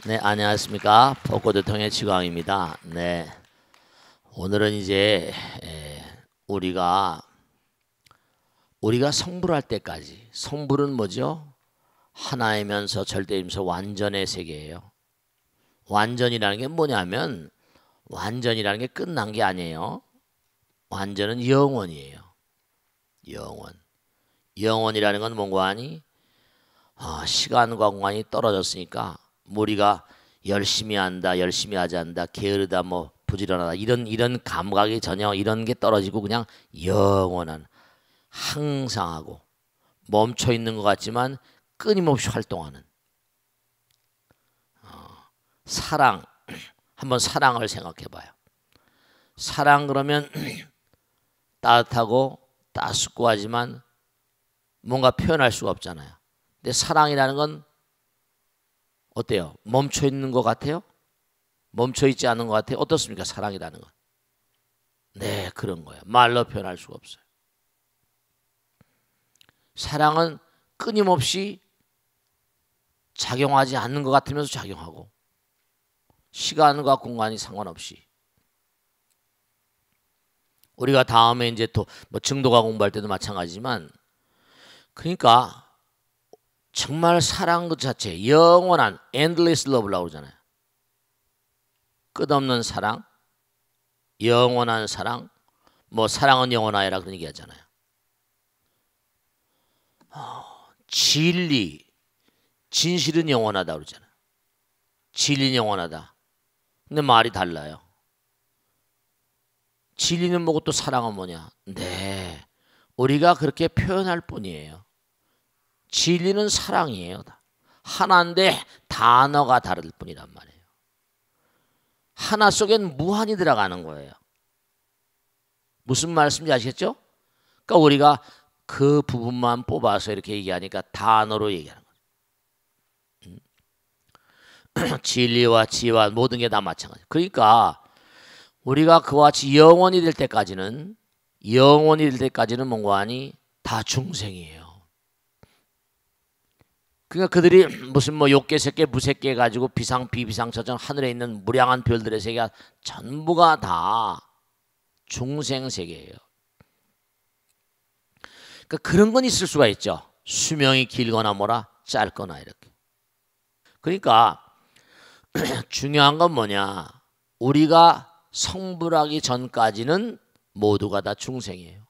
네, 안녕하십니까. 벚꽃대통의 지광입니다. 네, 오늘은 이제 우리가 성불할 때까지, 성불은 뭐죠? 하나이면서 절대이면서 완전의 세계예요. 완전이라는 게 뭐냐면 완전이라는 게 끝난 게 아니에요. 완전은 영원이에요. 영원. 영원이라는 건 뭔가 하니 시간과 공간이 떨어졌으니까 우리가 열심히 한다, 열심히 하지 않는다, 게으르다, 뭐 부지런하다 이런 감각이 전혀 이런 게 떨어지고 그냥 영원한 항상하고 멈춰 있는 것 같지만 끊임없이 활동하는 사랑. 한번 사랑을 생각해 봐요. 사랑 그러면 따뜻하고 따숩고 하지만 뭔가 표현할 수가 없잖아요. 근데 사랑이라는 건 어때요? 멈춰 있는 것 같아요? 멈춰 있지 않은 것 같아요? 어떻습니까? 사랑이라는 건. 네, 그런 거예요. 말로 표현할 수가 없어요. 사랑은 끊임없이 작용하지 않는 것 같으면서 작용하고 시간과 공간이 상관없이. 우리가 다음에 이제 또 뭐 증도가 공부할 때도 마찬가지지만 그러니까 정말 사랑 그 자체 영원한 endless love라고 그러잖아요. 끝없는 사랑, 영원한 사랑, 뭐 사랑은 영원하여라 그런 얘기 하잖아요. 진리, 진실은 영원하다 그러잖아요. 진리는 영원하다. 근데 말이 달라요. 진리는 뭐고 또 사랑은 뭐냐? 네, 우리가 그렇게 표현할 뿐이에요. 진리는 사랑이에요. 하나인데 단어가 다를 뿐이란 말이에요. 하나 속엔 무한이 들어가는 거예요. 무슨 말씀인지 아시겠죠? 그러니까 우리가 그 부분만 뽑아서 이렇게 얘기하니까 단어로 얘기하는 거죠. 진리와 지혜와 모든 게 다 마찬가지. 그러니까 우리가 그와 같이 영원히 될 때까지는 뭔가 하니 다 중생이에요. 그러니까 그들이 무슨 뭐 욕계, 색계, 무색계 가지고 비상, 비비상처럼 하늘에 있는 무량한 별들의 세계가 전부가 다 중생 세계예요. 그러니까 그런 건 있을 수가 있죠. 수명이 길거나 뭐라 짧거나 이렇게. 그러니까 중요한 건 뭐냐? 우리가 성불하기 전까지는 모두가 다 중생이에요.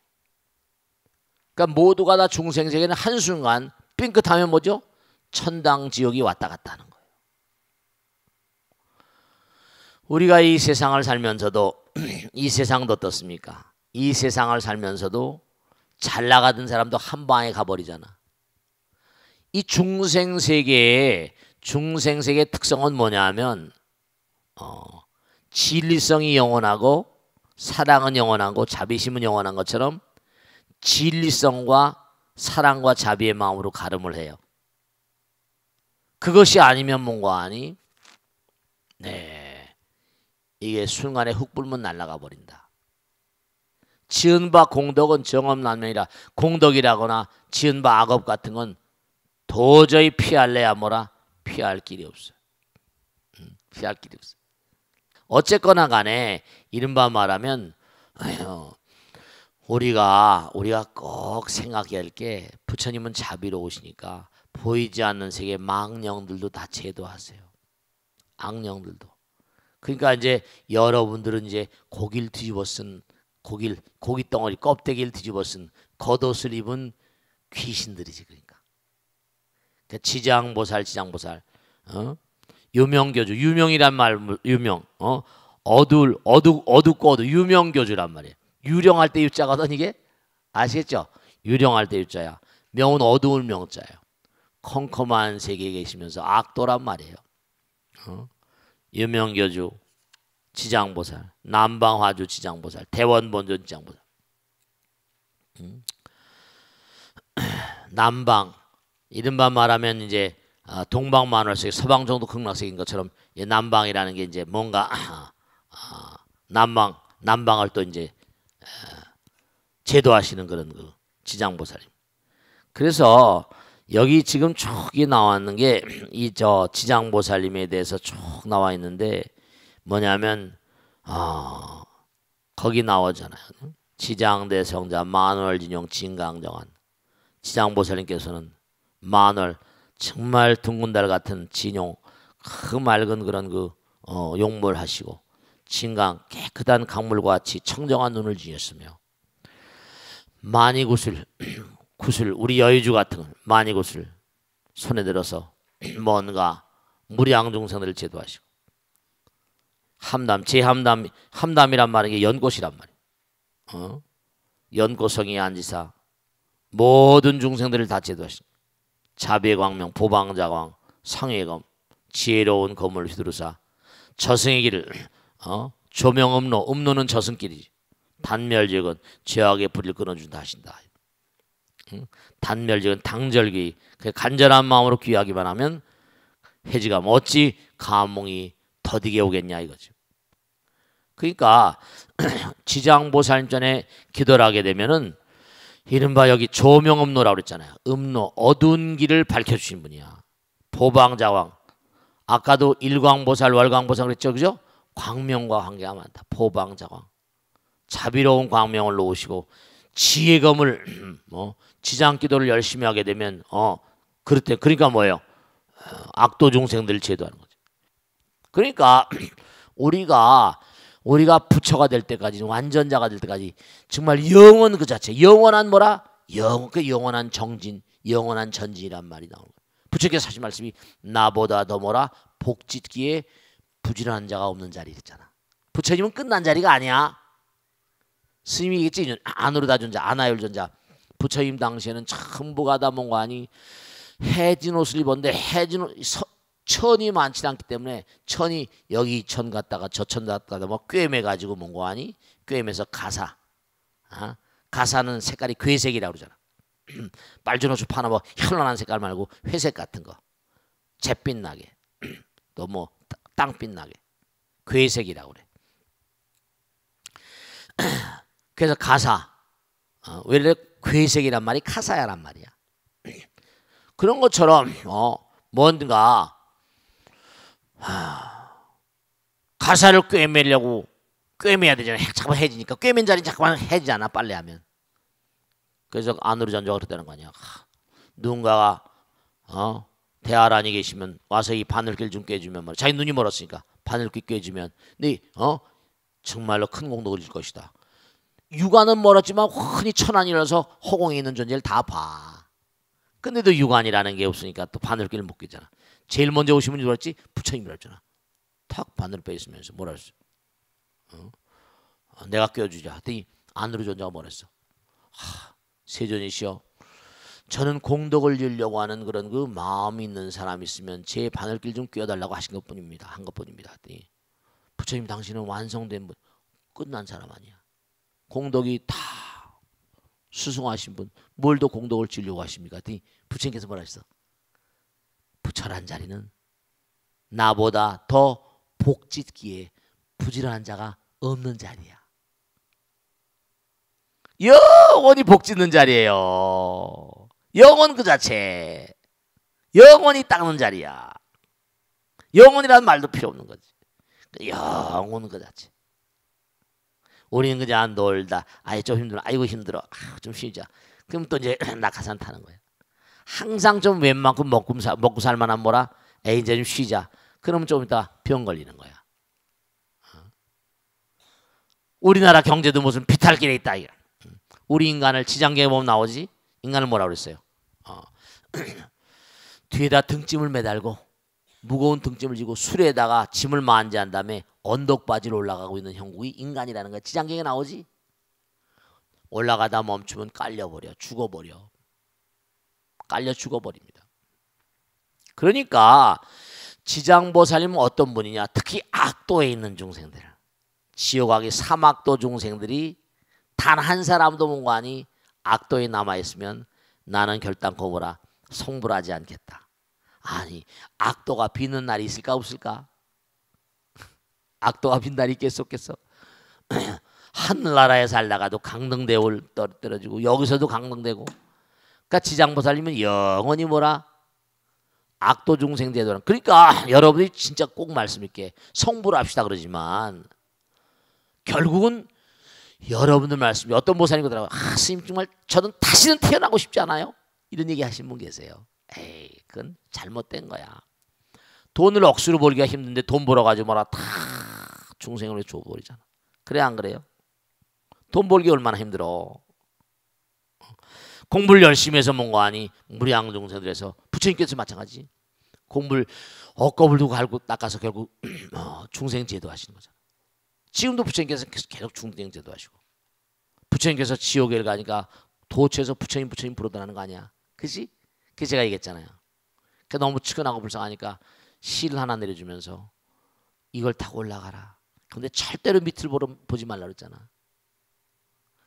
그러니까 모두가 다 중생 세계는 한순간 삥끗하면 뭐죠? 천당 지옥이 왔다 갔다 하는 거예요. 우리가 이 세상을 살면서도 이 세상도 어떻습니까? 이 세상을 살면서도 잘 나가던 사람도 한 방에 가버리잖아. 이 중생세계의 특성은 뭐냐 하면 진리성이 영원하고 사랑은 영원하고 자비심은 영원한 것처럼 진리성과 사랑과 자비의 마음으로 가름을 해요. 그것이 아니면 뭔가 하니 네, 이게 순간에 훅 불면 날아가 버린다. 지은 바 공덕은 정업난명이라. 공덕이라거나 지은 바 악업 같은 건 도저히 피할래야 뭐라 피할 길이 없어요. 피할 길이 없어요. 어쨌거나 간에 이른바 말하면 우리가 꼭 생각해야 할 게 부처님은 자비로우시니까 보이지 않는 세계 망령들도 다 제도하세요. 악령들도. 그러니까 이제 여러분들은 이제 고기를 뒤집어 쓴 고기 덩어리 껍데기를 뒤집어 쓴 겉옷을 입은 귀신들이지. 그러니까 지장보살 유명교주, 유명이란 말 유명, 어둡고 유명교주란 말이에요. 유령할 때 유자거든 이게. 아시겠죠? 유령할 때 유자야. 명은 어두운 명자예요. 컴컴한 세계에 계시면서 악도란 말이에요. 유명교주 지장보살, 남방화주 지장보살, 대원본전 지장보살. 남방, 이른바 말하면 이제 동방만월색, 서방정도 극락색인 것처럼 남방이라는 게 이제 뭔가 남방을 또 이제 제도하시는 그런 그 지장보살님. 그래서 여기 지금 쭉 나왔는 게 이 저 지장보살님에 대해서 쭉 나와 있는데 뭐냐면 거기 나오잖아요. 지장대성자 만월진용 진강정한 지장보살님께서는 만월 정말 둥근 달 같은 진용 그 맑은 그런 그 용모를 하시고 진강 깨끗한 강물과 같이 청정한 눈을 지녔으며 만이구슬 구슬 우리 여의주 같은 만이구슬 손에 들어서 뭔가 무량중생들을 제도하시고 함담 함담이란 말은 게 연꽃이란 말이에요. 연꽃성이 앉으사 모든 중생들을 다 제도하시고 자비광명 보방자광 상회검 지혜로운 검을 휘두르사 저승의 길을 조명음로 음로는 저승길이지 단멸직은 죄악의 불을 끊어준다 하신다. 단멸직은 당절기 간절한 마음으로 귀하기만 하면 해지가 어찌 감몽이 더디게 오겠냐 이거죠. 그러니까 지장보살님 전에 기도를 하게 되면은 이른바 여기 조명음로라고 그랬잖아요. 음로 어두운 길을 밝혀주신 분이야. 보방자왕 아까도 일광보살 월광보살 그랬죠, 그죠? 광명과 관계가 많다. 보방자왕 자비로운 광명을 놓으시고 지혜검을 지장기도를 열심히 하게 되면 그러니까 뭐예요? 악도 중생들을 제도하는 거죠. 그러니까 우리가 부처가 될 때까지 완전자가 될 때까지 정말 영원 그 자체 영원한 뭐라? 영원한 정진 영원한 전진이란 말이 나오는 거예요. 부처께서 하신 말씀이 나보다 더 뭐라? 복짓기에 부지런한 자가 없는 자리 됐잖아. 부처님은 끝난 자리가 아니야. 스님이 얘기했지. 아누르다존자 아나율존자 부처님 당시에는 전부가 다 뭔가 아니 해진 옷을 입었는데 천이 많지 않기 때문에 천이 여기 천 갔다가 저 천 갔다가 뭐 꿰매가지고 뭔가 아니 꿰매서 가사는 색깔이 괴색이라고 그러잖아. 빨주노 숲 하나 뭐 현란한 색깔 말고 회색 같은 거 잿빛 나게 또 뭐 땅빛 나게 괴색이라고 그래. 그래서 가사 왜 이래 괴색이란 말이 가사야란 말이야. 그런 것처럼 뭔가 가사를 꿰매려고 꿰매야 되잖아. 잠깐만 해지니까 꿰맨 자리 잠깐만 해지잖아 빨래 하면. 그래서 안으로 전조가 그랬다는 거 아니야. 누군가가 대하란이 계시면 와서 이 바늘길 좀 꿰주면 말이야. 자기 눈이 멀었으니까 바늘길 꿰주면 네 정말로 큰 공덕을 줄 것이다. 육안은 멀었지만 흔히 천안이라서 허공에 있는 존재를 다 봐. 근데도 육안이라는 게 없으니까 또 바늘길을 못 꿰잖아. 제일 먼저 오신 분이 누구랬지? 부처님이라 했잖아. 탁 바늘을 빼있으면서 뭐라 했어? 내가 껴주자. 했더니 안으로 존자가 뭐라 했어? 세존이시여 저는 공덕을 주려고 하는 그런 그 마음이 있는 사람이 있으면 제 바늘길 좀 껴달라고 하신 것뿐입니다. 한 것뿐입니다. 했더니 부처님 당신은 완성된 분 끝난 사람 아니야. 공덕이 다 수승하신 분 뭘 더 공덕을 주려고 하십니까? 했더니 부처님께서 뭐라 했어? 부처란 자리는 나보다 더 복짓기에 부지런한 자가 없는 자리야. 영원히 복짓는 자리예요. 영원 그 자체. 영원히 닦는 자리야. 영원이라는 말도 필요 없는 거지. 영원 그 자체. 우리는 그냥 놀다. 좀 힘들어. 아이고 힘들어. 좀 쉬자. 그럼 또 이제 낙하산 타는 거야. 항상 좀 웬만큼 먹고 살만한 뭐라? 이제 좀 쉬자. 그러면 좀 이따 병 걸리는 거야. 우리나라 경제도 무슨 비탈길에 있다. 우리 인간을 지장경에 보면 나오지? 인간을 뭐라고 그랬어요? 뒤에다 등짐을 매달고 무거운 등짐을 지고 수레에다가 짐을 만지한 다음에 언덕바지로 올라가고 있는 형국이 인간이라는 거야. 지장경에 나오지? 올라가다 멈추면 깔려버려. 죽어버려. 깔려 죽어버립니다. 그러니까 지장보살님은 어떤 분이냐? 특히 악도에 있는 중생들. 지옥악의 삼악도 중생들이 단 한 사람도 뭔가 아니 악도에 남아있으면 나는 결단코 뭐라 성불하지 않겠다. 아니 악도가 비는 날이 있을까 없을까? 악도가 빈 날이 있겠어 없겠어? 하늘나라에 살다가도 강등대올 떨어지고 여기서도 강등되고 그러니까 지장보살님은 영원히 뭐라? 악도중생 제도라. 그러니까 여러분이 진짜 꼭 말씀 있게 성불을 합시다 그러지만 결국은 여러분들 말씀이 어떤 보살님 그러더라고요. 스님 정말 저는 다시는 태어나고 싶지 않아요. 이런 얘기 하시는 분 계세요. 에이 그건 잘못된 거야. 돈을 억수로 벌기가 힘든데 돈 벌어가지고 뭐라 다 중생으로 줘버리잖아. 그래 안 그래요? 돈 벌기 얼마나 힘들어. 공부를 열심히 해서 뭔가 아니 무량중생들에서 부처님께서 마찬가지 공부를 억겁을 두고 갈고 닦아서 결국 중생 제도 하시는 거잖아. 지금도 부처님께서 계속 중생 제도 하시고 부처님께서 지옥에 가니까 도처에서 부처님 부르다는 거 아니야. 그지? 그 제가 얘기했잖아요. 그 너무 측은하고 불쌍하니까 실 하나 내려주면서 이걸 타고 올라가라. 근데 절대로 밑을 보지 말라 그랬잖아.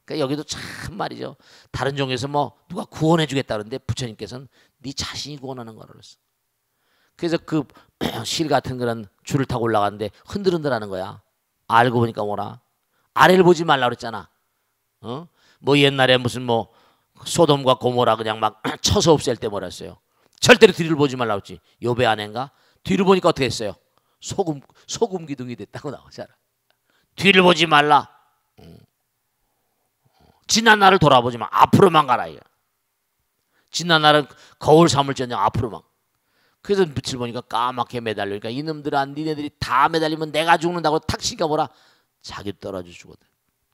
그러니까 여기도 참 말이죠. 다른 종에서 뭐 누가 구원해 주겠다 그러는데 부처님께서는 네 자신이 구원하는 거라 그랬어. 그래서 그 실 같은 그런 줄을 타고 올라가는데 흔들흔들하는 거야. 알고 보니까 뭐라? 아래를 보지 말라 그랬잖아. 뭐 옛날에 무슨 뭐 소돔과 고모라 그냥 막 쳐서 없앨 때 뭐라 했어요. 절대로 뒤를 보지 말라 그랬지. 요배 아내인가? 뒤를 보니까 어떻게 했어요? 소금 기둥이 됐다고 나오잖아. 뒤를 보지 말라. 지난 날을 돌아보지 마. 앞으로만 가라. 이거. 지난 날은 거울 삼을지언정 앞으로만. 그래서 빛을 보니까 까맣게 매달리니까 이놈들아 니네들이 다 매달리면 내가 죽는다고 탁 치니까 뭐라? 자기 떨어져 죽거든.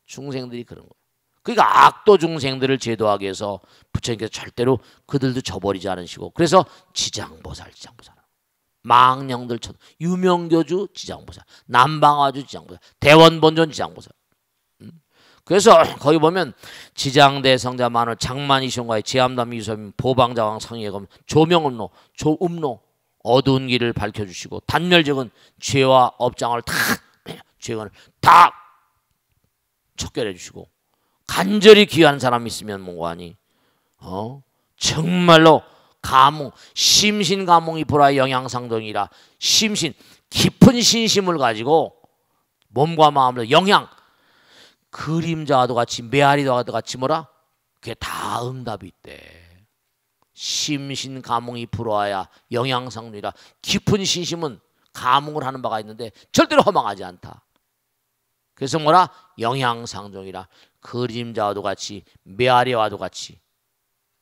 중생들이 그런 거야. 그러니까 악도 중생들을 제도하기 위해서 부처님께서 절대로 그들도 저버리지 않으시고 그래서 지장보살 망령들 유명교주 지장보살 남방화주 지장보살 대원본존 지장보살. 그래서 거기 보면 지장대 성자 만월 장만이sion과의 제암담 이소민 보방자왕 상예검 조명음로 조음로 어두운 길을 밝혀주시고 단멸적은 죄와 업장을 다 죄관을 다 척결해 주시고 간절히 귀한 사람이 있으면 뭐하니 정말로 감흥 심신감흥이 보라 영양상동이라 심신 깊은 신심을 가지고 몸과 마음으로 영양 그림자와도 같이 메아리와도 같이 뭐라? 그게 다 응답이 있대. 심신 감흥이 불어와야 영양상이라 깊은 신심은 감흥을 하는 바가 있는데 절대로 허망하지 않다. 그래서 뭐라? 영양상종이라 그림자와도 같이 메아리와도 같이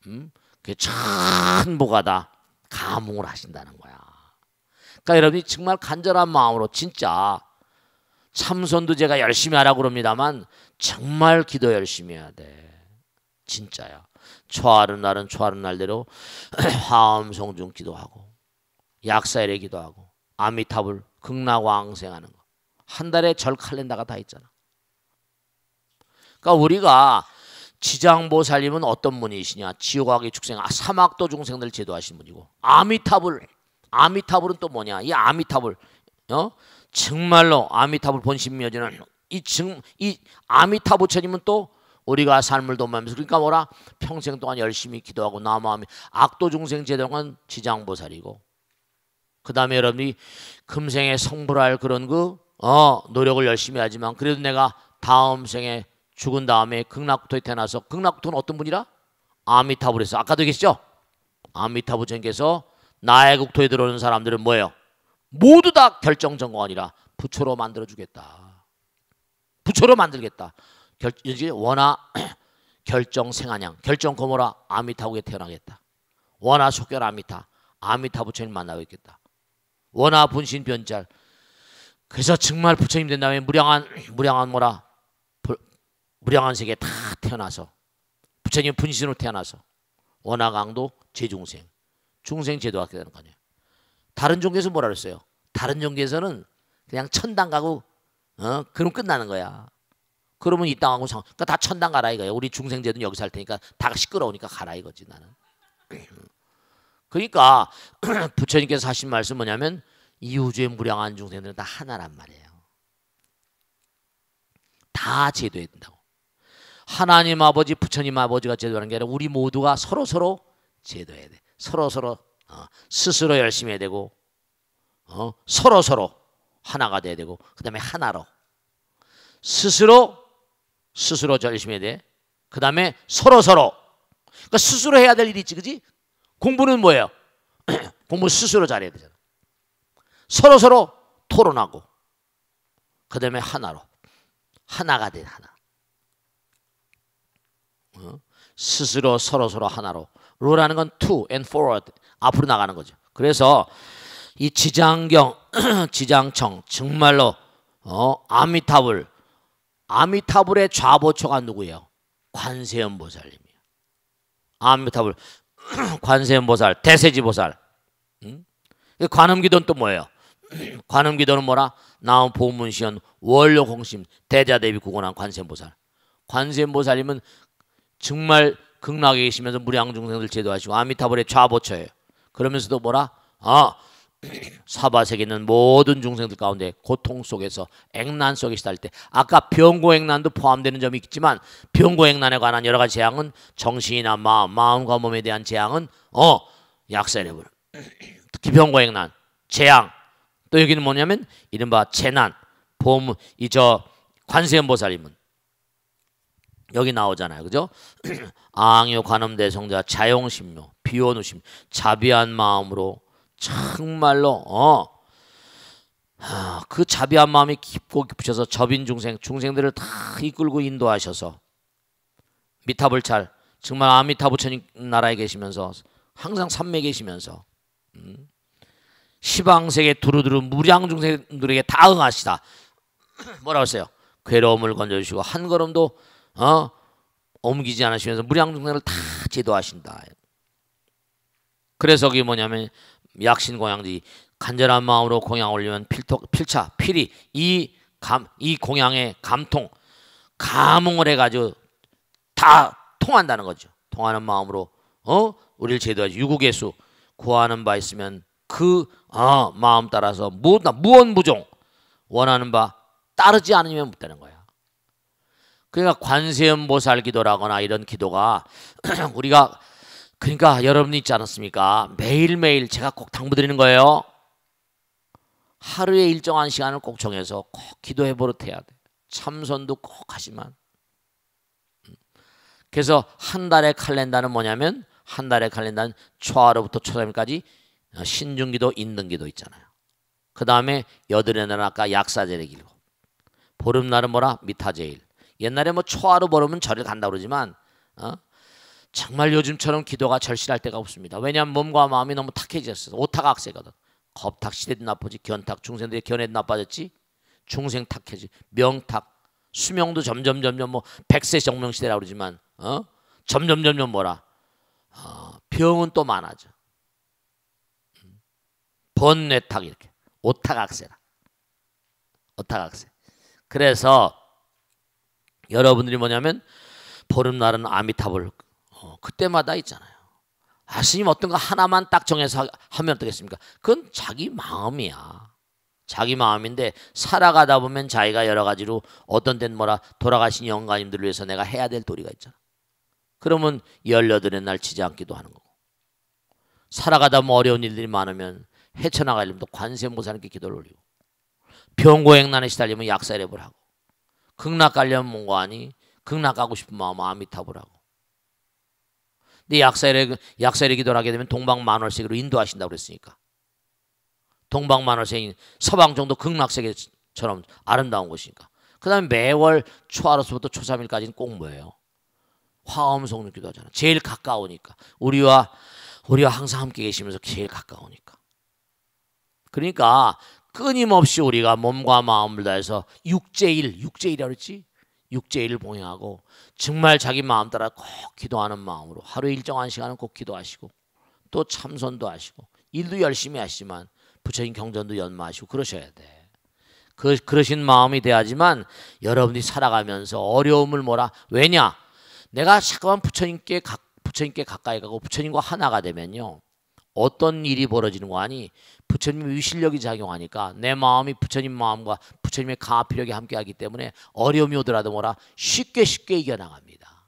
그게 천보가다 감흥을 하신다는 거야. 그러니까 여러분이 정말 간절한 마음으로 진짜 참선도 제가 열심히 하라고 그럽니다만 정말 기도 열심히 해야 돼. 진짜야. 초하는 날은 초하는 날대로 화엄성중 기도하고 약사일에 기도하고 아미타불 극락왕생하는 거. 한 달에 절 칼렌다가 다 있잖아. 그러니까 우리가 지장보살님은 어떤 분이시냐? 지옥하기 축생 사막도 중생들 제도하신 분이고 아미타불은 또 뭐냐? 이 아미타불 정말로 아미타불 본심묘지는 이 아미타 부처님은 또 우리가 삶을 도모하면서 그러니까 뭐라 평생 동안 열심히 기도하고 남아하며 악도 중생 제도는 지장보살이고 그 다음에 여러분이 금생에 성불할 그런 노력을 열심히 하지만 그래도 내가 다음 생에 죽은 다음에 극락국토에 태어나서 극락국토는 어떤 분이라? 아미타불에서 아까도 계시죠? 아미타 부처님께서 나의 국토에 들어오는 사람들은 뭐예요? 모두 다 결정정공하니라 부처로 만들어주겠다. 부처로 만들겠다. 원하 결정생안양 결정고모라 아미타국에 태어나겠다. 원하 속결 아미타 부처님 만나고 있겠다. 원하 분신 변찰 그래서 정말 부처님 된 다음에 무량한 세계에 다 태어나서 부처님 분신으로 태어나서 원하 강도 제중생 중생 제도하게 되는 거 아니에요. 다른 종교에서 뭐라 그랬어요? 다른 종교에서는 그냥 천당 가고 그럼 끝나는 거야. 그러면 이 땅하고 그러니까 다 천당 가라 이거예요. 우리 중생제도는 여기서 할 테니까 다 시끄러우니까 가라 이거지 나는. 그러니까 부처님께서 하신 말씀 뭐냐면 이 우주의 무량한 중생들은 다 하나란 말이에요. 다 제도해야 된다고. 하나님 아버지 부처님 아버지가 제도하는 게 아니라 우리 모두가 서로 제도해야 돼. 서로 스스로 열심히 해야 되고 서로 하나가 돼야 되고 그 다음에 하나로 스스로 열심히 해야 돼. 그 다음에 서로 그러니까 스스로 해야 될 일이 있지, 그지? 공부는 뭐예요? 공부 스스로 잘해야 되잖아. 서로 토론하고 그 다음에 하나로 하나가 돼. 하나. 스스로 서로 하나로. 로라는 건 to and forward, 앞으로 나가는 거죠. 그래서 이 지장경 지장청 정말로 아미타불의 좌보초가 누구예요? 관세음보살님이에요. 아미타불 관세음보살, 대세지보살. 관음기도는 또 뭐예요? 관음기도는 뭐라? 나온 보문시연 원료공심 대자대비 구원한 관세음보살. 관세음보살님은 정말 극락에 계시면서 무량중생들 제도하시고 아미타불의 좌보처예요. 그러면서도 뭐라? 사바세계에 있는 모든 중생들 가운데 고통 속에서 액난 속에 시달릴 때, 아까 병고액난도 포함되는 점이 있지만 병고액난에 관한 여러 가지 재앙은 정신이나 마음과 몸에 대한 재앙은 약사레불, 특히 병고액난 재앙. 또 여기는 뭐냐면 이른바 재난 관세음보살님은 여기 나오잖아요, 그죠? 앙요 관음대성자 자용심묘 비원우심 자비한 마음으로 정말로 그 자비한 마음이 깊고 깊으셔서 접인 중생들을 다 이끌고 인도하셔서 미타불찰, 정말 아미타 부처님 나라에 계시면서 항상 삼매에 계시면서 시방세계 두루두루 무량 중생들에게 다 응하시다. 뭐라고 했어요? 괴로움을 건져주시고 한 걸음도 옮기지 않으시면서 무량 중생을 다 제도하신다. 그래서 그게 뭐냐면 약신공양지 간절한 마음으로 공양 올리면 필이 이 공양의 감흥을 해가지고 다 통한다는 거죠. 통하는 마음으로 우리를 제도하지. 유구개수 구하는 바 있으면 그 마음 따라서 무언무종 원하는 바 따르지 않으면 못 되는 거야. 그러니까 관세음보살 기도라거나 이런 기도가 우리가, 그러니까 여러분이 있지 않았습니까? 매일매일 제가 꼭 당부드리는 거예요. 하루에 일정한 시간을 꼭 정해서 꼭 기도해 버릇해야 돼. 참선도 꼭 하지만. 그래서 한 달의 칼렌다는 뭐냐면, 한 달의 칼렌다는 초하루부터 초삼일까지 신중기도 인등기도 있잖아요. 그 다음에 여덟의 날은 아까 약사제를 길고, 보름날은 뭐라? 미타제일. 옛날에 뭐 초하루 보름은 절을 간다고 그러지만 정말 요즘처럼 기도가 절실할 때가 없습니다. 왜냐하면 몸과 마음이 너무 탁해졌어요. 오탁악세거든. 겁탁 시대도 나쁘지, 견탁 중생들의 견해도 나빠졌지, 중생 탁해지, 명탁 수명도 점점 뭐 100세 정명 시대라고 그러지만 점점 뭐라? 병은 또 많아져. 번뇌탁, 이렇게 오탁악세라. 오탁악세. 그래서 여러분들이 뭐냐면 보름날은 아미타불 그때마다 있잖아요. 스님 어떤 거 하나만 딱 정해서 하면 어떻겠습니까? 그건 자기 마음이야. 자기 마음인데 살아가다 보면 자기가 여러 가지로 어떤 데는 뭐라 돌아가신 영가님들을 위해서 내가 해야 될 도리가 있잖아. 그러면 18의 날 치지 않기도 하는 거고, 살아가다 보면 어려운 일들이 많으면 헤쳐나가려면 또 관세음보살님께 기도를 올리고, 병고행난에 시달리면 약사랩을 하고, 극락 가려면 뭔가 하니 극락 가고 싶은 마음 아미타불 하고. 근데 약사랩 기도를 하게 되면 동방만월세계로 인도하신다고 그랬으니까, 동방만월세계 서방정도 극락세계처럼 아름다운 곳이니까. 그 다음에 매월 초하루부터 초삼일까지는 꼭 뭐예요? 화엄성령 기도하잖아. 제일 가까우니까. 우리와 항상 함께 계시면서 제일 가까우니까. 그러니까 끊임없이 우리가 몸과 마음을 다해서 육제일이라고 그랬지? 육제일을 봉행하고 정말 자기 마음 따라 꼭 기도하는 마음으로 하루에 일정한 시간은 꼭 기도하시고, 또 참선도 하시고, 일도 열심히 하시지만 부처님 경전도 연마하시고 그러셔야 돼. 그러신 마음이 돼야지만 여러분이 살아가면서 어려움을 뭐라? 왜냐? 내가 자꾸만 부처님께 가까이 가고 부처님과 하나가 되면요, 어떤 일이 벌어지는 거 아니? 부처님의 위실력이 작용하니까 내 마음이 부처님 마음과 부처님의 가피력이 함께하기 때문에 어려움이 오더라도 뭐라? 쉽게 이겨나갑니다.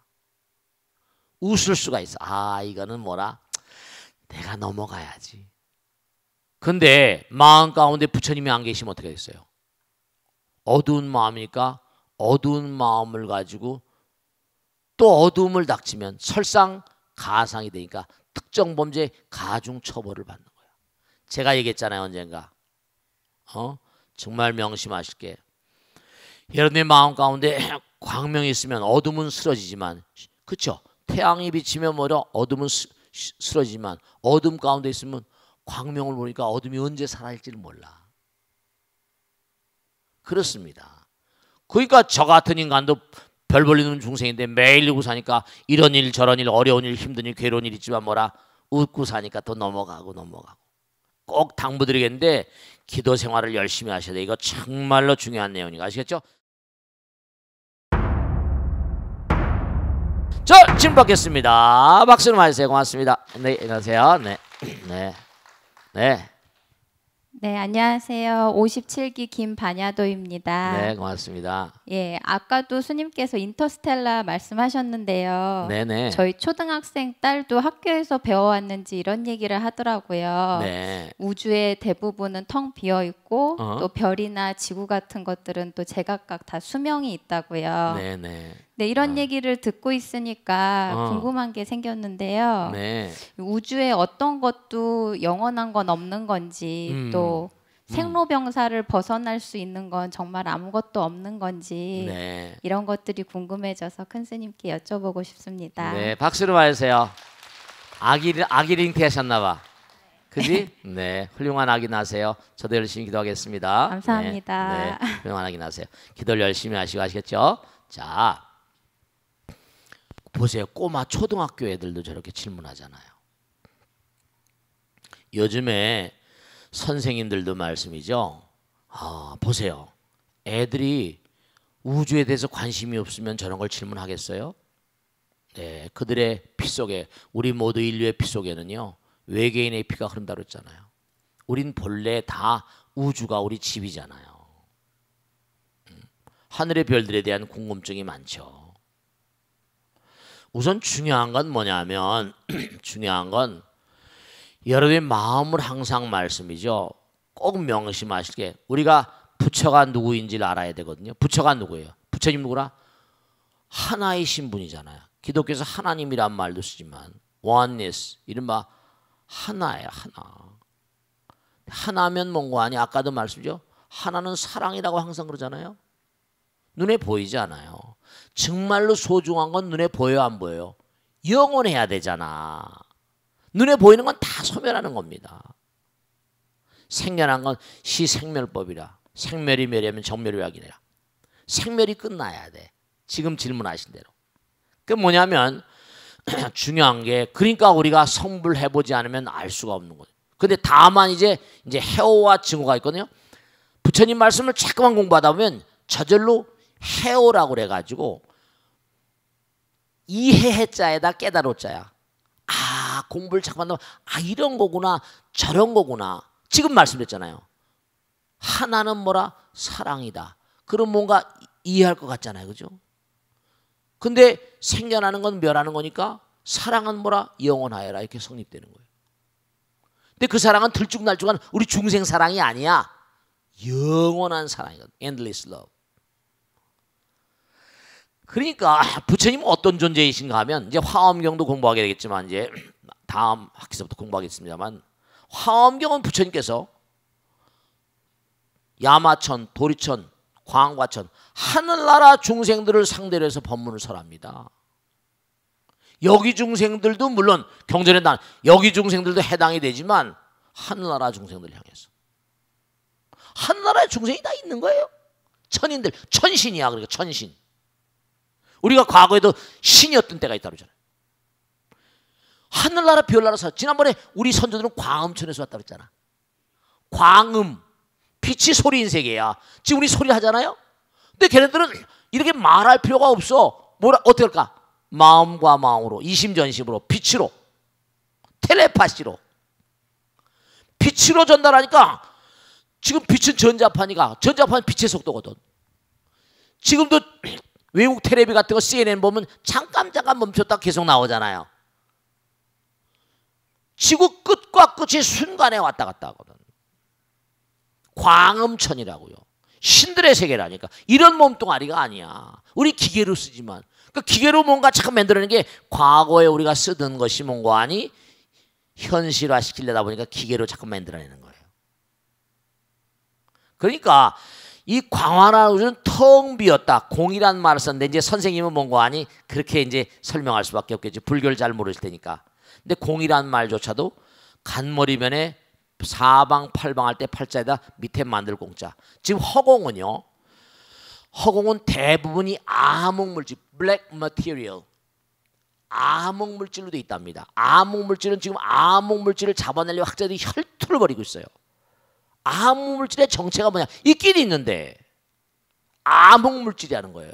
웃을 수가 있어. 이거는 뭐라? 내가 넘어가야지. 근데 마음 가운데 부처님이 안 계시면 어떻게 되겠어요? 어두운 마음이니까 어두운 마음을 가지고 또 어두움을 닥치면 설상 가상이 되니까 특정 범죄 가중 처벌을 받는 거야. 제가 얘기했잖아요, 언젠가. 정말 명심하실게. 여러분의 마음 가운데 광명이 있으면 어둠은 쓰러지지만, 그렇죠? 태양이 비치면 뭐라 어둠은 쓰러지지만 어둠 가운데 있으면 광명을 보니까 어둠이 언제 사라질지를 몰라. 그렇습니다. 그러니까 저 같은 인간도 별 볼리는 중생인데 매일 이러고 사니까 이런 일 저런 일 어려운 일 힘든 일 괴로운 일 있지만 뭐라 웃고 사니까 또 넘어가고 꼭 당부드리겠는데 기도 생활을 열심히 하셔야 돼. 이거 정말로 중요한 내용이니까 아시겠죠? 자, 질문 받겠습니다. 박수를 많이 주세요. 고맙습니다. 네, 안녕하세요. 네, 안녕하세요. 57기 김반야도입니다. 네, 고맙습니다. 예, 아까도 스님께서 인터스텔라 말씀하셨는데요. 네네. 저희 초등학생 딸도 학교에서 배워왔는지 이런 얘기를 하더라고요. 네. 우주의 대부분은 텅 비어 있고 또 별이나 지구 같은 것들은 또 제각각 다 수명이 있다고요. 네네. 네, 이런 얘기를 듣고 있으니까 궁금한 게 생겼는데요. 네. 우주에 어떤 것도 영원한 건 없는 건지 또 생로병사를 벗어날 수 있는 건 정말 아무것도 없는 건지 네. 이런 것들이 궁금해져서 큰 스님께 여쭤보고 싶습니다. 네, 박수로 봐주세요. 아기 잉태하셨나 봐. 그지? 네, 훌륭한 아기 나세요. 저도 열심히 기도하겠습니다. 감사합니다. 네, 훌륭한 아기 나세요. 기도를 열심히 하시고 아시겠죠? 자, 보세요. 꼬마 초등학교 애들도 저렇게 질문하잖아요. 요즘에 선생님들도 말씀이죠. 보세요. 애들이 우주에 대해서 관심이 없으면 저런 걸 질문하겠어요? 네, 그들의 피 속에, 우리 모두 인류의 피 속에는요, 외계인의 피가 흐른다고 했잖아요. 우린 본래 다 우주가 우리 집이잖아요. 하늘의 별들에 대한 궁금증이 많죠. 우선 중요한 건 뭐냐면 중요한 건 여러분의 마음을 항상 말씀이죠. 꼭 명심하실 게 우리가 부처가 누구인지를 알아야 되거든요. 부처가 누구예요? 부처님 누구라? 하나이신 분이잖아요. 기독교에서 하나님이란 말도 쓰지만 oneness, 이른바 하나예요. 하나면 뭔가 아니, 아까도 말씀이죠. 하나는 사랑이라고 항상 그러잖아요. 눈에 보이지 않아요. 정말로 소중한 건 눈에 보여요, 안 보여요? 영원해야 되잖아. 눈에 보이는 건 다 소멸하는 겁니다. 생멸한 건 시생멸법이라. 생멸이 멸하면 정멸이 확이래라. 생멸이 끝나야 돼. 지금 질문하신 대로. 그게 뭐냐면 중요한 게, 그러니까 우리가 성불해보지 않으면 알 수가 없는 거예요. 근데 다만 이제 해오와 증오가 있거든요. 부처님 말씀을 자꾸만 공부하다 보면 저절로 해오라고 그래가지고 이해해자에다 깨달을자야. 공부를 자꾸만 하면 이런 거구나, 저런 거구나. 지금 말씀드렸잖아요. 하나는 뭐라? 사랑이다. 그럼 뭔가 이해할 것 같잖아요, 그죠? 근데 생겨나는 건 멸하는 거니까 사랑은 뭐라? 영원하여라. 이렇게 성립되는 거예요. 근데 그 사랑은 들쭉날쭉한 우리 중생 사랑이 아니야. 영원한 사랑이거든. Endless love. 그러니까 부처님은 어떤 존재이신가 하면, 이제 화엄경도 공부하게 되겠지만 이제 다음 학기서부터 공부하겠습니다만, 화엄경은 부처님께서 야마천, 도리천, 광과천 하늘나라 중생들을 상대로 해서 법문을 설합니다. 여기 중생들도 물론 경전에 난 여기 중생들도 해당이 되지만 하늘나라 중생들 향해서, 하늘나라에 중생이 다 있는 거예요. 천인들, 천신이야. 그러니까 천신. 우리가 과거에도 신이었던 때가 있다고 그러잖아요. 하늘나라 별나라에서, 지난번에 우리 선조들은 광음천에서 왔다고 했잖아. 광음, 빛이 소리인 세계야. 지금 우리 소리 하잖아요. 근데 걔네들은 이렇게 말할 필요가 없어. 어떻게 할까? 마음과 마음으로, 이심전심으로, 빛으로, 텔레파시로, 빛으로 전달하니까, 지금 빛은 전자파니까, 전자파는 빛의 속도거든. 지금도 외국 텔레비 같은 거 CNN 보면 잠깐 멈췄다 계속 나오잖아요. 지구 끝과 끝이 순간에 왔다 갔다 하거든. 광음천이라고요. 신들의 세계라니까. 이런 몸뚱아리가 아니야. 우리 기계로 쓰지만. 그 기계로 뭔가 참 만들어내는 게 과거에 우리가 쓰던 것이 뭔가 아니 현실화 시키려다 보니까 기계로 자꾸 만들어내는 거예요. 그러니까 이 광활한 우주는 텅 비었다. 공이란 말을 썼는데 이제 선생님은 뭔가 아니 그렇게 이제 설명할 수밖에 없겠지. 불교를 잘 모르실 테니까. 근데 공이란 말조차도 간머리면에 사방팔방 할 때 팔자에다 밑에 만들 공자. 지금 허공은요. 허공은 대부분이 암흑물질, black material. 암흑물질로 돼 있답니다. 암흑물질은 지금 암흑물질을 잡아내려고 학자들이 혈투를 벌이고 있어요. 암흑물질의 정체가 뭐냐? 있긴 있는데 암흑물질이라는 거예요.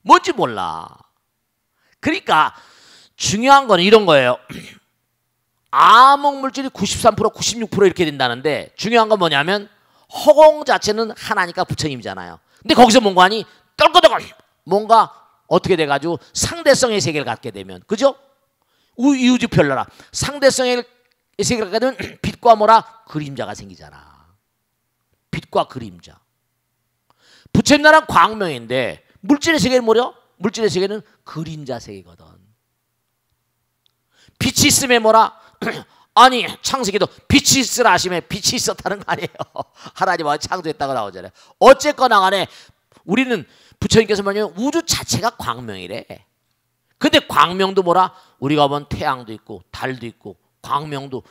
뭔지 몰라. 그러니까 중요한 건 이런 거예요. 암흑물질이 93%, 96% 이렇게 된다는데 중요한 건 뭐냐면 허공 자체는 하나니까 부처님이잖아요. 근데 거기서 뭔가 하니 떨거덕 뭔가 어떻게 돼가지고 상대성의 세계를 갖게 되면 그죠? 이 우주 별나라 상대성의 세계를 갖게 되면 빛과 뭐라? 그림자가 생기잖아. 빛과 그림자. 부처님 나라는 광명인데 물질의 세계는 뭐려? 물질의 세계는 그림자 세계거든. 빛이 있으면 뭐라? 아니 창세기도 빛이 있으라 하시면 빛이 있었다는 거 아니에요. 하나님은 창조했다고 나오잖아요. 어쨌거나 간에 우리는 부처님께서 말하면 우주 자체가 광명이래. 근데 광명도 뭐라? 우리가 본 태양도 있고 달도 있고 광명도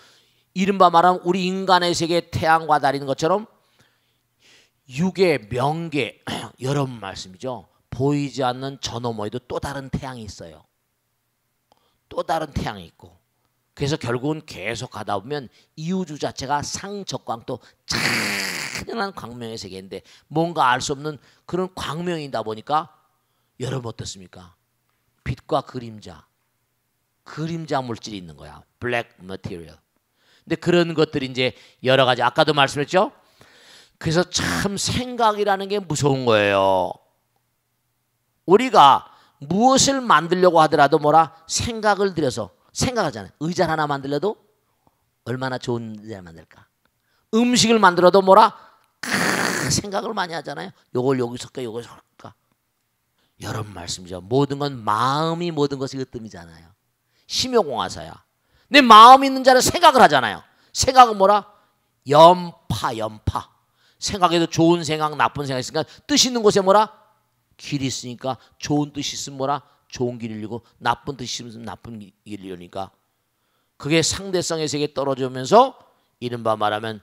이른바 말하면 우리 인간의 세계에 태양과 달이 있는 것처럼 육의 명계 여러 번 말씀이죠. 보이지 않는 저 너머에도 또 다른 태양이 있어요. 또 다른 태양이 있고 그래서 결국은 계속 가다 보면 이 우주 자체가 상적광도 찬란한 광명의 세계인데 뭔가 알 수 없는 그런 광명이다 보니까 여러분 어떻습니까? 빛과 그림자 물질이 있는 거야. black material. 근데 그런 것들이 이제 여러 가지 아까도 말씀했죠. 그래서 참 생각이라는 게 무서운 거예요. 우리가 무엇을 만들려고 하더라도 뭐라 생각을 들여서 생각하잖아요. 의자 하나 만들려도 얼마나 좋은 의자를 만들까. 음식을 만들어도 뭐라 생각을 많이 하잖아요. 요걸 여기 섞까 요걸 섞까. 여러분 말씀이죠. 모든 건 마음이 모든 것을 으뜸이잖아요. 심요공화사야. 내 마음 있는 자는 생각을 하잖아요. 생각은 뭐라? 연파. 생각에도 좋은 생각 나쁜 생각 있으니까 뜻 있는 곳에 뭐라? 길이 있으니까 좋은 뜻이 있으면 뭐라? 좋은 길을 이루고 나쁜 뜻이 있으면 나쁜 길을 이루니까 그게 상대성의 세계에 떨어지면서 이른바 말하면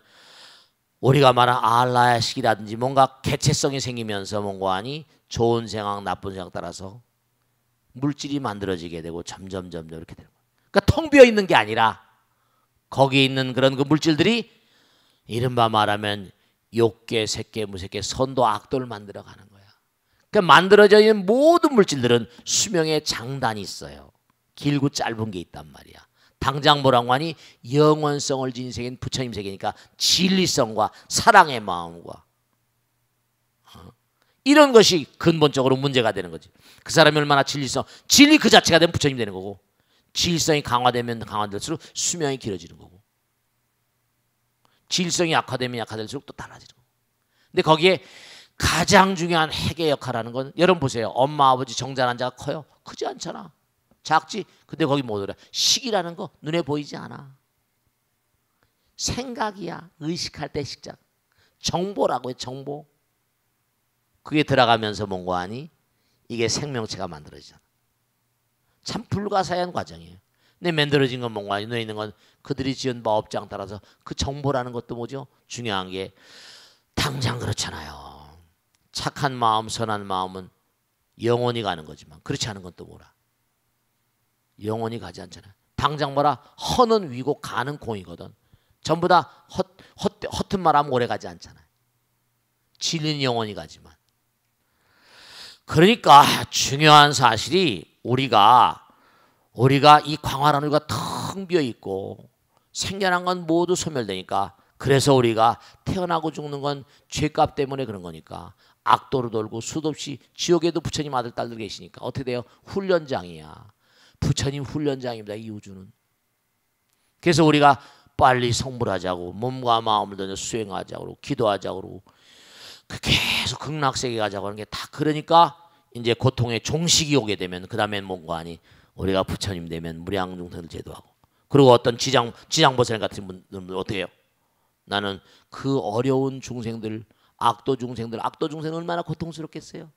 우리가 말한 알라야식이라든지 뭔가 개체성이 생기면서 뭔가 하니 좋은 생각 나쁜 생각 따라서 물질이 만들어지게 되고 점점 이렇게 되는 거예요. 그러니까 텅 비어 있는 게 아니라 거기에 있는 그런 그 물질들이 이른바 말하면 욕계, 색계, 무색계, 선도, 악도를 만들어가는 거예요. 그러니까 만들어져 있는 모든 물질들은 수명의 장단이 있어요. 길고 짧은 게 있단 말이야. 당장 뭐라고 하니 영원성을 지닌 세계는 부처님 세계니까 진리성과 사랑의 마음과 이런 것이 근본적으로 문제가 되는 거지. 그 사람이 얼마나 진리 그 자체가 되면 부처님 되는 거고 진리성이 강화되면 강화될수록 수명이 길어지는 거고 진리성이 약화되면 약화될수록 또 달라지는 거고. 근데 거기에 가장 중요한 핵의 역할하는 건 여러분 보세요. 엄마 아버지 정자난 자가 커요? 크지 않잖아. 작지? 근데 거기 뭐더라? 식이라는 거 눈에 보이지 않아. 생각이야. 의식할 때 식장. 정보라고 해. 정보. 그게 들어가면서 뭔가 하니 이게 생명체가 만들어지잖아. 참 불가사의한 과정이에요. 근데 만들어진 건 뭔가 하니 눈에 있는 건 그들이 지은 바 업장 따라서 그 정보라는 것도 뭐죠? 중요한 게 당장 그렇잖아요. 착한 마음, 선한 마음은 영원히 가는 거지만 그렇지 않은 건 또 뭐라? 영원히 가지 않잖아요. 당장 뭐라? 허는 위고 가는 공이거든. 전부 다 허튼 말하면 오래 가지 않잖아요. 진리는 영원히 가지만. 그러니까 중요한 사실이 우리가 이 광활한 우리가 텅 비어 있고 생겨난 건 모두 소멸되니까 그래서 우리가 태어나고 죽는 건 죄값 때문에 그런 거니까 악도로 돌고 수도 없이 지옥에도 부처님 아들 딸들 계시니까 어떻게 돼요? 훈련장이야. 부처님 훈련장입니다. 이 우주는. 그래서 우리가 빨리 성불하자고 몸과 마음을 던져 수행하자고 기도하자고 계속 극락세계 가자고 하는 게 다 그러니까 이제 고통의 종식이 오게 되면 그 다음엔 뭔가 아니 우리가 부처님 되면 무량중생들 제도하고 그리고 어떤 지장보살 같은 분들은 어떻게 해요? 나는 그 어려운 중생들 악도 중생들 얼마나 고통스럽겠어요.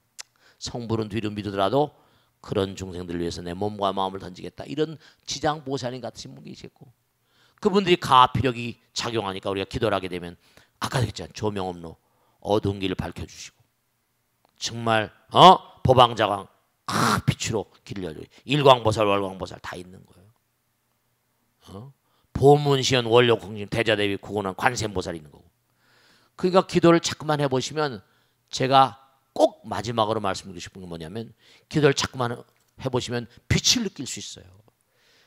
성불은 뒤로 미루더라도 그런 중생들을 위해서 내 몸과 마음을 던지겠다. 이런 지장보살님 같은 분이 계시고 그분들이 가피력이 작용하니까 우리가 기도를 하게 되면 아까 얘기했잖아요. 조명업로 어두운 길을 밝혀주시고 정말 보방자광 빛으로 길을 열어요. 일광보살 월광보살 다 있는 거예요. 보문시연 원료공심 대자대비 구고는 관세음보살이 있는 거고. 그러니까 기도를 자꾸만 해보시면 제가 꼭 마지막으로 말씀드리고 싶은 게 뭐냐면 기도를 자꾸만 해보시면 빛을 느낄 수 있어요.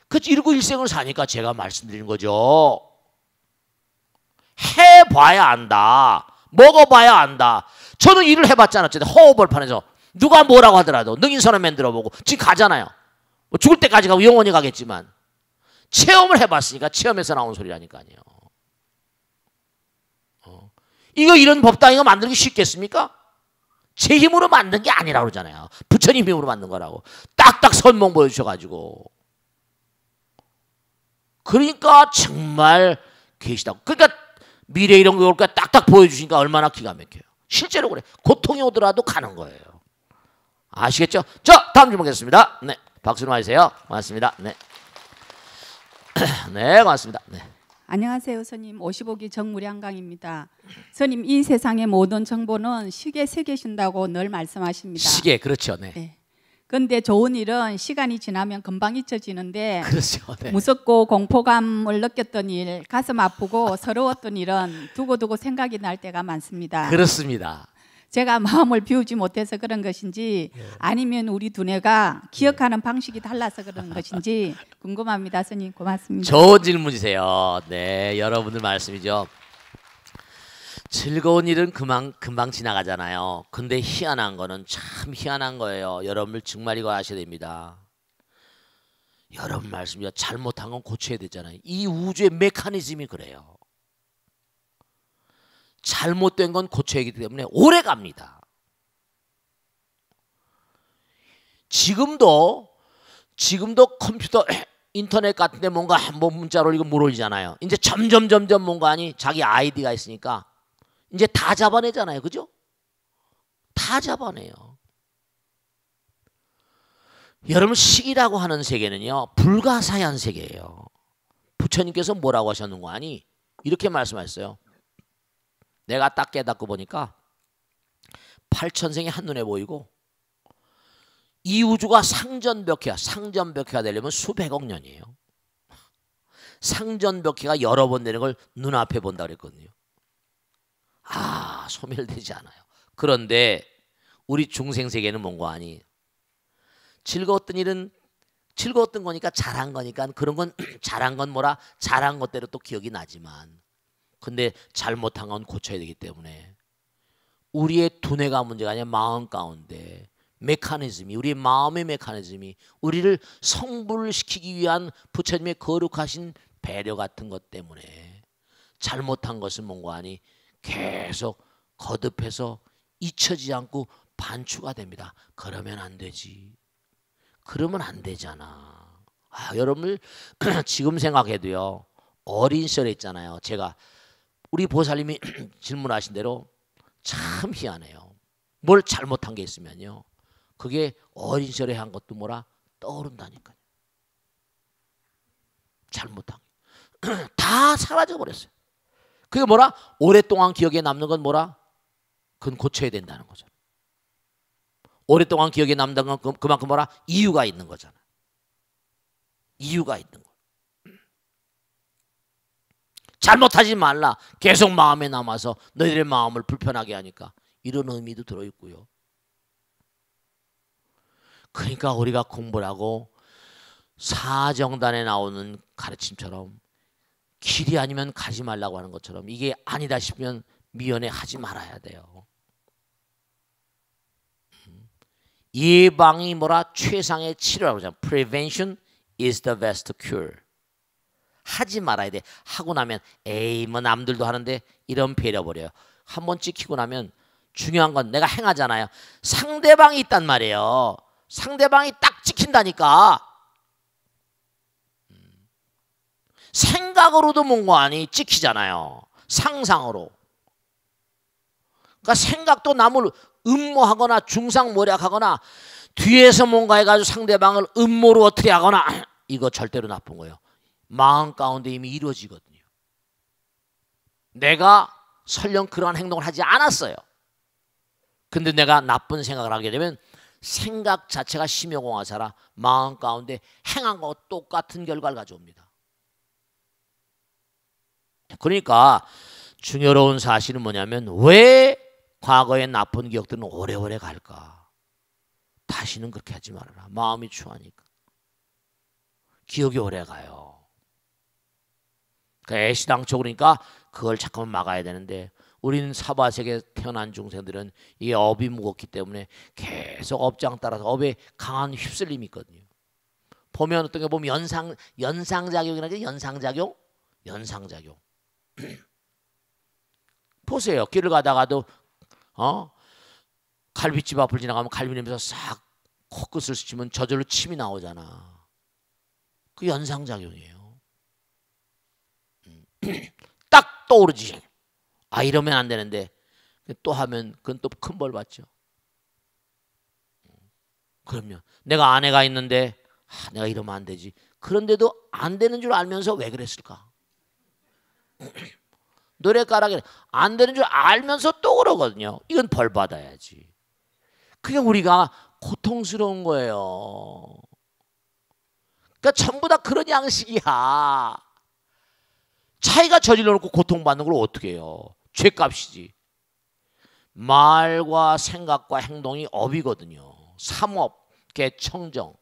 그 일구일생을 사니까 제가 말씀드리는 거죠. 해봐야 안다. 먹어봐야 안다. 저는 일을 해봤잖아요. 허허벌판에서 누가 뭐라고 하더라도 능인선언 만들어보고 지금 가잖아요. 뭐 죽을 때까지 가고 영원히 가겠지만 체험을 해봤으니까 체험에서 나온 소리라니까요. 이거 이런 법당이가 만들기 쉽겠습니까? 제 힘으로 만든 게 아니라고 그러잖아요. 부처님 힘으로 만든 거라고. 딱딱 선몽 보여주셔가지고. 그러니까 정말 계시다고. 그러니까 미래 이런 거 올까 딱딱 보여주시니까 얼마나 기가 막혀요. 실제로 그래. 고통이 오더라도 가는 거예요. 아시겠죠? 자, 다음 질문 보겠습니다. 네, 박수 좀 해주세요. 고맙습니다. 네, 네, 고맙습니다. 네. 안녕하세요, 스님. 55기 정무량강입니다. 스님, 이 세상의 모든 정보는 시계에 새기신다고 늘 말씀하십니다. 시계, 그렇죠. 네. 네. 근데 좋은 일은 시간이 지나면 금방 잊혀지는데 그렇죠. 네. 무섭고 공포감을 느꼈던 일, 가슴 아프고 서러웠던 일은 두고두고 생각이 날 때가 많습니다. 그렇습니다. 제가 마음을 비우지 못해서 그런 것인지 아니면 우리 두뇌가 기억하는 방식이 달라서 그런 것인지 궁금합니다. 스님, 고맙습니다. 좋은 질문이세요. 네, 여러분들 말씀이죠. 즐거운 일은 금방 지나가잖아요. 근데 희한한 거는 참 희한한 거예요. 여러분들 정말 이거 아셔야 됩니다. 여러분 말씀이죠. 잘못한 건 고쳐야 되잖아요. 이 우주의 메커니즘이 그래요. 잘못된 건 고쳐야 하기 때문에 오래 갑니다. 지금도 컴퓨터 인터넷 같은 데 뭔가 한번 문자로 이거 물어오잖아요. 이제 점점 뭔가 아니 자기 아이디가 있으니까 이제 다 잡아내잖아요. 그죠? 다 잡아내요. 여러분 식이라고 하는 세계는요. 불가사의한 세계예요. 부처님께서 뭐라고 하셨는 거 아니? 이렇게 말씀하셨어요. 내가 딱 깨닫고 보니까 8천생이 한눈에 보이고 이 우주가 상전벽해가 되려면 수백억 년이에요. 상전벽해가 여러 번 되는 걸 눈앞에 본다 그랬거든요. 소멸되지 않아요. 그런데 우리 중생세계는 뭔가 아니 즐거웠던 거니까 잘한 거니까 그런 건 잘한 건 뭐라 잘한 것대로 또 기억이 나지만 근데 잘못한 건 고쳐야 되기 때문에 우리의 두뇌가 문제가 아니라 마음 가운데 우리의 마음의 메커니즘이 우리를 성불시키기 위한 부처님의 거룩하신 배려 같은 것 때문에 잘못한 것은 뭔가 아니 계속 거듭해서 잊혀지지 않고 반추가 됩니다. 그러면 안 되지. 그러면 안 되잖아. 여러분들 지금 생각해도요. 어린 시절에 있잖아요. 제가 우리 보살님이 질문하신 대로 참 희한해요. 뭘 잘못한 게 있으면요. 그게 어린 시절에 한 것도 뭐라 떠오른다니까요. 잘못한 게. 다 사라져 버렸어요. 그게 뭐라? 오랫동안 기억에 남는 건 뭐라? 그건 고쳐야 된다는 거죠. 오랫동안 기억에 남는 건 그만큼 뭐라? 이유가 있는 거잖아. 이유가 있는 거. 잘못하지 말라. 계속 마음에 남아서 너희들의 마음을 불편하게 하니까 이런 의미도 들어있고요. 그러니까 우리가 공부를 하고 사정단에 나오는 가르침처럼 길이 아니면 가지 말라고 하는 것처럼 이게 아니다 싶으면 미연에 하지 말아야 돼요. 예방이 뭐라? 최상의 치료라고 하잖아요. Prevention is the best cure. 하지 말아야 돼. 하고 나면 에이 뭐 남들도 하는데 이런 배려버려요. 한번 찍히고 나면 중요한 건 내가 행하잖아요. 상대방이 있단 말이에요. 상대방이 딱 찍힌다니까. 생각으로도 뭔가니 찍히잖아요. 상상으로. 그러니까 생각도 남을 음모하거나 중상모략하거나 뒤에서 뭔가 해가지고 상대방을 음모로 어떻게 하거나 이거 절대로 나쁜 거예요. 마음 가운데 이미 이루어지거든요. 내가 설령 그러한 행동을 하지 않았어요. 근데 내가 나쁜 생각을 하게 되면 생각 자체가 심효공화사라 마음 가운데 행한 것과 똑같은 결과를 가져옵니다. 그러니까 중요로운 사실은 뭐냐면 왜 과거의 나쁜 기억들은 오래오래 갈까? 다시는 그렇게 하지 말아라. 마음이 추하니까. 기억이 오래 가요. 애시당초 그러니까 그걸 잠깐만 막아야 되는데 우리는 사바세계에 태어난 중생들은 이게 업이 무겁기 때문에 계속 업장 따라서 업에 강한 휩쓸림이 있거든요. 보면 어떤 게 보면 연상작용이라는 연상작용? 연상작용. 보세요. 길을 가다가도 갈비집 앞을 지나가면 갈비 냄새가 싹 코끝을 스치면 저절로 침이 나오잖아. 그 연상작용이에요. 딱 떠오르지. 아 이러면 안 되는데 또 하면 그건 또 큰 벌 받죠. 그럼요. 내가 아내가 있는데 내가 이러면 안 되지. 그런데도 안 되는 줄 알면서 왜 그랬을까? 노래가락에 안 되는 줄 알면서 또 그러거든요. 이건 벌 받아야지. 그게 우리가 고통스러운 거예요. 그러니까 전부 다 그런 양식이야. 자기가 저질러 놓고 고통받는 걸 어떻게 해요? 죄값이지. 말과 생각과 행동이 업이거든요. 삼업, 개청정.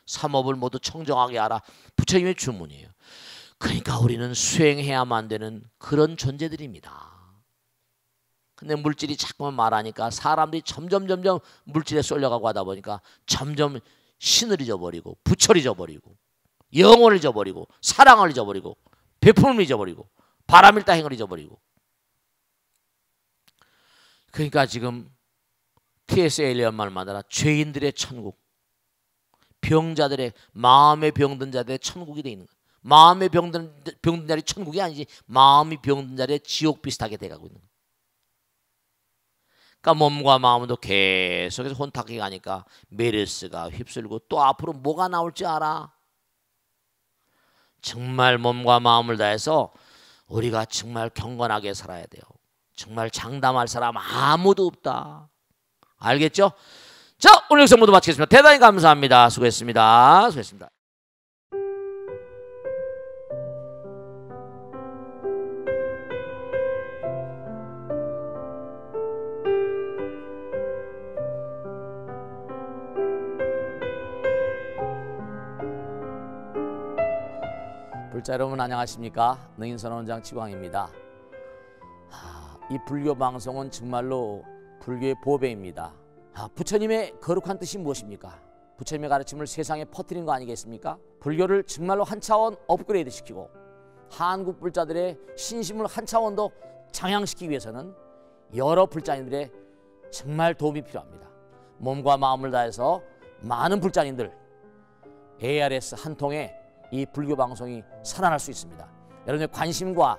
삼업을 모두 청정하게 하라. 부처님의 주문이에요. 그러니까 우리는 수행해야만 되는 그런 존재들입니다. 근데 물질이 자꾸만 말하니까 사람들이 점점 물질에 쏠려가고 하다 보니까 점점 신을 잊어버리고 부처를 잊어버리고 영혼을 잊어버리고 사랑을 잊어버리고 베품을 잊어버리고 바람일다행을 잊어버리고. 그러니까 지금 T.S. 엘리엇 말마다 죄인들의 천국, 병자들의 마음에 병든 자들의 천국이 돼 있는 거예요. 마음에 병든 자리 천국이 아니지 마음이 병든 자리에 지옥 비슷하게 돼가고 있는 거예요. 그러니까 몸과 마음도 계속해서 혼탁하게 가니까 메르스가 휩쓸고 또 앞으로 뭐가 나올지 알아? 정말 몸과 마음을 다해서 우리가 정말 경건하게 살아야 돼요. 정말 장담할 사람 아무도 없다. 알겠죠? 자, 오늘 영상 모두 마치겠습니다. 대단히 감사합니다. 수고했습니다. 수고했습니다. 불자 여러분 안녕하십니까? 능인선원장 치광입니다. 이 불교 방송은 정말로 불교의 보배입니다. 부처님의 거룩한 뜻이 무엇입니까? 부처님의 가르침을 세상에 퍼뜨린 거 아니겠습니까? 불교를 정말로 한 차원 업그레이드 시키고 한국 불자들의 신심을 한 차원 더 장양시키기 위해서는 여러 불자님들의 정말 도움이 필요합니다. 몸과 마음을 다해서 많은 불자님들 ARS 한 통에 이 불교 방송이 살아날 수 있습니다. 여러분의 관심과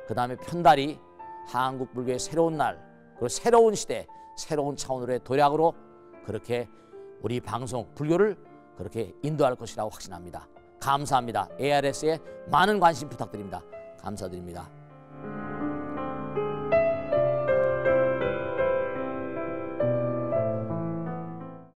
그 다음에 편달이 한국 불교의 새로운 날 그리고 새로운 시대 새로운 차원으로의 도약으로 그렇게 우리 방송 불교를 그렇게 인도할 것이라고 확신합니다. 감사합니다. ARS에 많은 관심 부탁드립니다. 감사드립니다.